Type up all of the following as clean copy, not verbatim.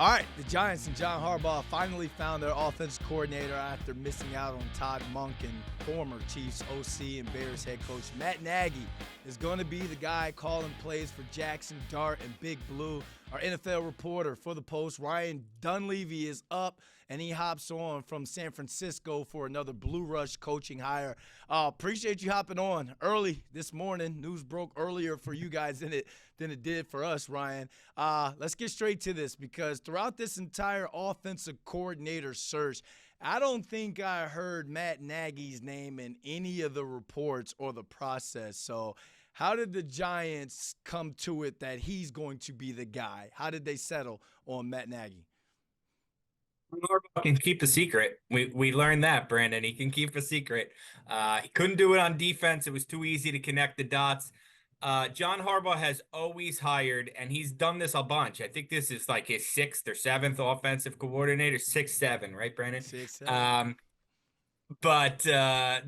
All right, the Giants and John Harbaugh finally found their offensive coordinator after missing out on Todd Monken, former Chiefs OC and Bears head coach. Matt Nagy is going to be the guy calling plays for Jaxson, Dart, and Big Blue. Our NFL reporter for the Post, Ryan Dunleavy, is up, and he hops on from San Francisco for another Blue Rush coaching hire. Appreciate you hopping on early this morning. News broke earlier for you guys than it did for us, Ryan. Let's get straight to this, because throughout this entire offensive coordinator search, I don't think I heard Matt Nagy's name in any of the reports or the process. So how did the Giants come to it that he's going to be the guy? How did they settle on Matt Nagy? Harbaugh can keep a secret. We learned that, Brandon. He can keep a secret. He couldn't do it on defense. It was too easy to connect the dots. John Harbaugh has always hired, and he's done this a bunch. I think this is like his sixth or seventh offensive coordinator, 6-7, right, Brandon? 6-7. But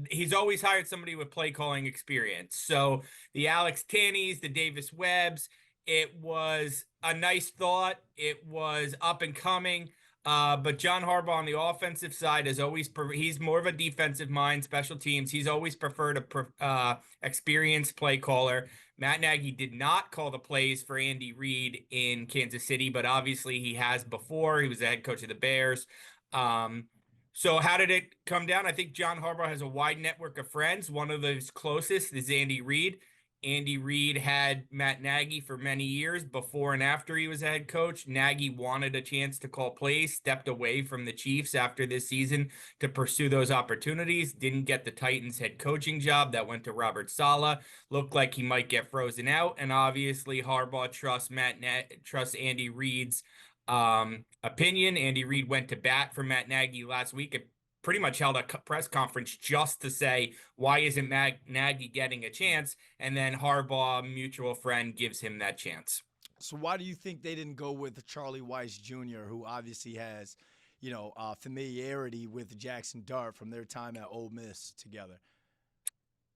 he's always hired somebody with play calling experience. So the Alex Tanneys, the Davis Webbs, it was a nice thought. It was up and coming. But John Harbaugh on the offensive side is always he's more of a defensive mind, special teams. He's always preferred a experienced play caller. Matt Nagy did not call the plays for Andy Reid in Kansas City, but obviously he has before. He was the head coach of the Bears. So how did it come down? I think John Harbaugh has a wide network of friends. One of those closest is Andy Reid. Andy Reid had Matt Nagy for many years before and after he was a head coach. Nagy wanted a chance to call plays, stepped away from the Chiefs after this season to pursue those opportunities, didn't get the Titans head coaching job. That went to Robert Saleh. Looked like he might get frozen out. And obviously Harbaugh trusts Andy Reid's opinion. Andy Reid went to bat for Matt Nagy last week. It pretty much held a press conference just to say, why isn't Nagy getting a chance? And then Harbaugh, mutual friend, gives him that chance. So why do you think they didn't go with Charlie Weiss Jr., who obviously has, familiarity with Jaxson Dart from their time at Ole Miss together?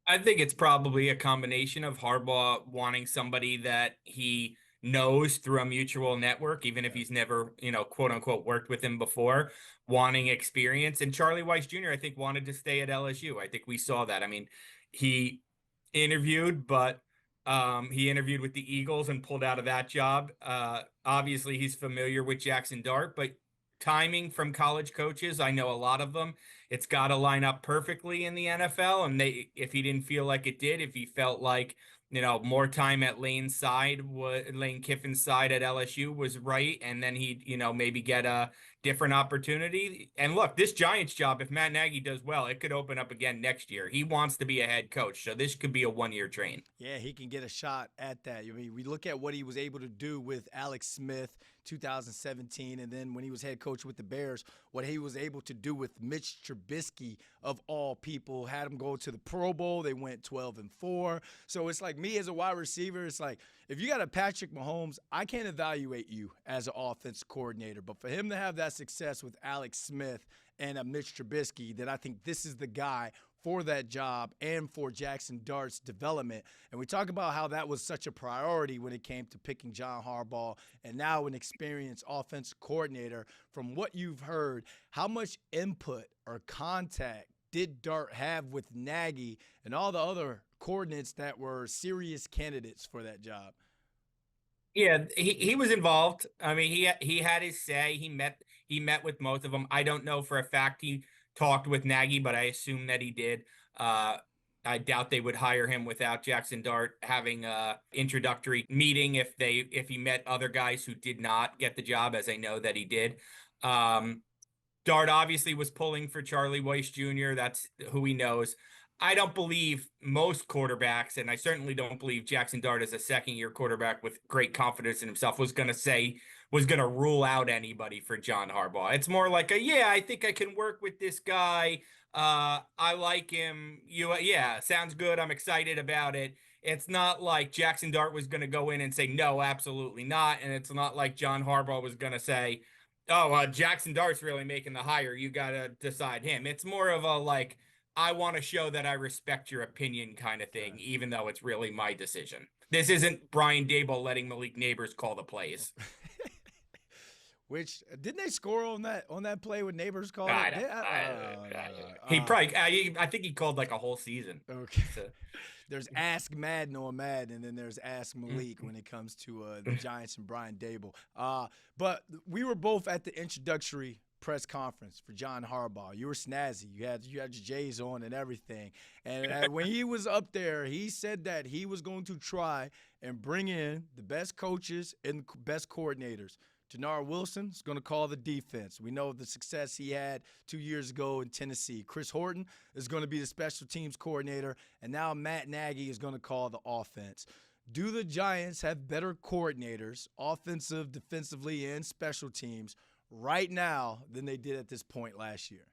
I think it's probably a combination of Harbaugh wanting somebody that he knows through a mutual network, even if he's never, quote unquote, worked with him before, wanting experience. And Charlie Weiss Jr., I think, wanted to stay at LSU. I think we saw that. I mean, he interviewed, but he interviewed with the Eagles and pulled out of that job. Obviously, he's familiar with Jaxson Dart, but timing from college coaches, I know a lot of them, it's got to line up perfectly in the NFL. And if he didn't feel like it did, if he felt like, more time at Lane Kiffin's side at LSU was right, and then he'd, maybe get a different opportunity. And look, this Giants job, if Matt Nagy does well, it could open up again next year. He wants to be a head coach, so this could be a one-year train. Yeah, he can get a shot at that. I mean, we look at what he was able to do with Alex Smith 2017, and then when he was head coach with the Bears, what he was able to do with Mitch Trubisky, of all people, had him go to the Pro Bowl. They went 12-4. So it's like, me as a wide receiver, it's like, if you got a Patrick Mahomes, I can't evaluate you as an offense coordinator. But for him to have that success with Alex Smith and a Mitch Trubisky, then I think this is the guy for that job and for Jaxson Dart's development. And we talk about how that was such a priority when it came to picking John Harbaugh, and now an experienced offensive coordinator. From what you've heard, how much input or contact did Dart have with Nagy and all the other coordinates that were serious candidates for that job? Yeah, he was involved. I mean, he had his say. He met with most of them. I don't know for a fact he talked with Nagy, but I assume that he did. I doubt they would hire him without Jaxson Dart having a introductory meeting if he met other guys who did not get the job, as I know that he did. Dart obviously was pulling for Charlie Weiss Jr. That's who he knows. I don't believe most quarterbacks, and I certainly don't believe Jaxson Dart as a second-year quarterback with great confidence in himself was going to rule out anybody for John Harbaugh. It's more like I think I can work with this guy. I like him. Yeah, sounds good. I'm excited about it. It's not like Jaxson Dart was going to go in and say, no, absolutely not. And it's not like John Harbaugh was going to say, Jaxson Dart's really making the hire. You got to decide him. It's more of a like, I want to show that I respect your opinion kind of thing, even though it's really my decision. This isn't Brian Daboll letting Malik Neighbors call the plays. Which didn't they score on that play with Neighbors called I it? He probably. I think he called like a whole season. Okay. So. There's Ask Madden on Madden, and then there's Ask Malik when it comes to the Giants and Brian Dable. But we were both at the introductory press conference for John Harbaugh. You were snazzy. You had your J's on and everything. And when he was up there, he said that he was going to try and bring in the best coaches and the best coordinators. Jannard Wilson is going to call the defense. We know the success he had 2 years ago in Tennessee. Chris Horton is going to be the special teams coordinator, and now Matt Nagy is going to call the offense. Do the Giants have better coordinators, offensive, defensively, and special teams, right now than they did at this point last year?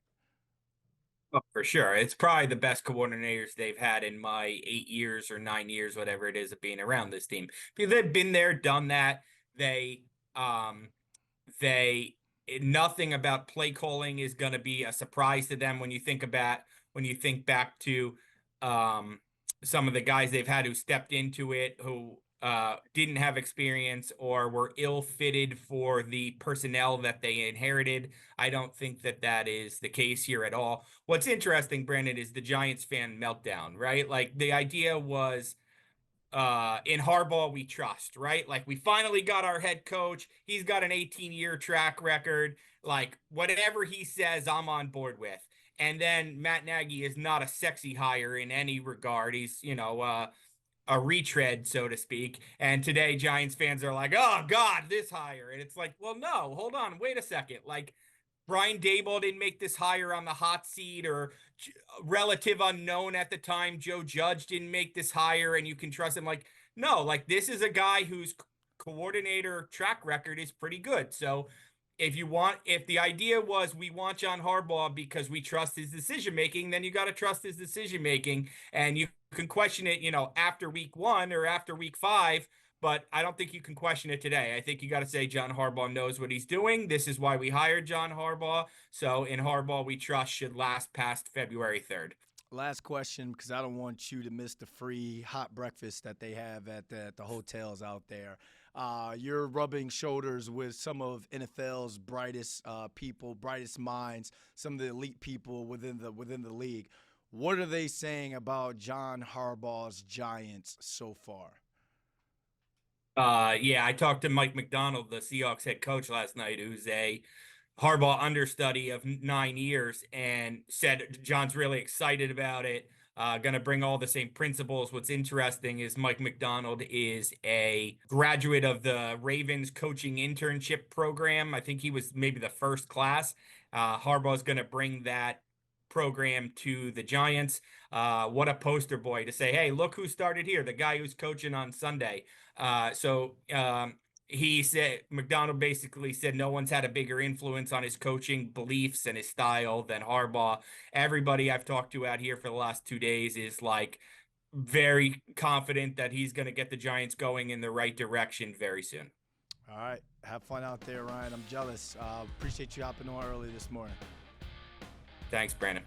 Oh, for sure. It's probably the best coordinators they've had in my 8 years or 9 years, whatever it is, of being around this team. Because they've been there, done that. Nothing about play calling is going to be a surprise to them when you think back to some of the guys they've had who stepped into it, who didn't have experience or were ill-fitted for the personnel that they inherited. I don't think that is the case here at all. What's interesting, Brandon, is the Giants fan meltdown, right? Like the idea was, in Harbaugh we trust, right? Like we finally got our head coach. He's got an 18-year track record. Like whatever he says, I'm on board with. And then Matt Nagy is not a sexy hire in any regard. He's, a retread, so to speak. And today Giants fans are like, oh God, this hire. And it's like, well, no, hold on, wait a second. Like Brian Daboll didn't make this hire on the hot seat, or relative unknown at the time. Joe Judge didn't make this hire and you can trust him. Like, no, like this is a guy whose coordinator track record is pretty good. So if the idea was we want John Harbaugh because we trust his decision-making, then you got to trust his decision-making, and you can question it, after week 1 or after week 5, but I don't think you can question it today. I think you got to say John Harbaugh knows what he's doing. This is why we hired John Harbaugh. So in Harbaugh, we trust should last past February 3rd. Last question, because I don't want you to miss the free hot breakfast that they have at the hotels out there. You're rubbing shoulders with some of NFL's brightest people, brightest minds, some of the elite people within the league. What are they saying about John Harbaugh's Giants so far? Yeah, I talked to Mike McDonald, the Seahawks head coach, last night, who's a Harbaugh understudy of 9 years, and said John's really excited about it. Going to bring all the same principles. What's interesting is Mike McDonald is a graduate of the Ravens coaching internship program. I think he was maybe the first class. Harbaugh is going to bring that program to the Giants. What a poster boy to say, hey, look who started here, the guy who's coaching on Sunday. He said, McDonald basically said no one's had a bigger influence on his coaching beliefs and his style than Harbaugh. Everybody I've talked to out here for the last 2 days is like very confident that he's going to get the Giants going in the right direction very soon. All right. Have fun out there, Ryan. I'm jealous. Appreciate you hopping on early this morning. Thanks, Brandon.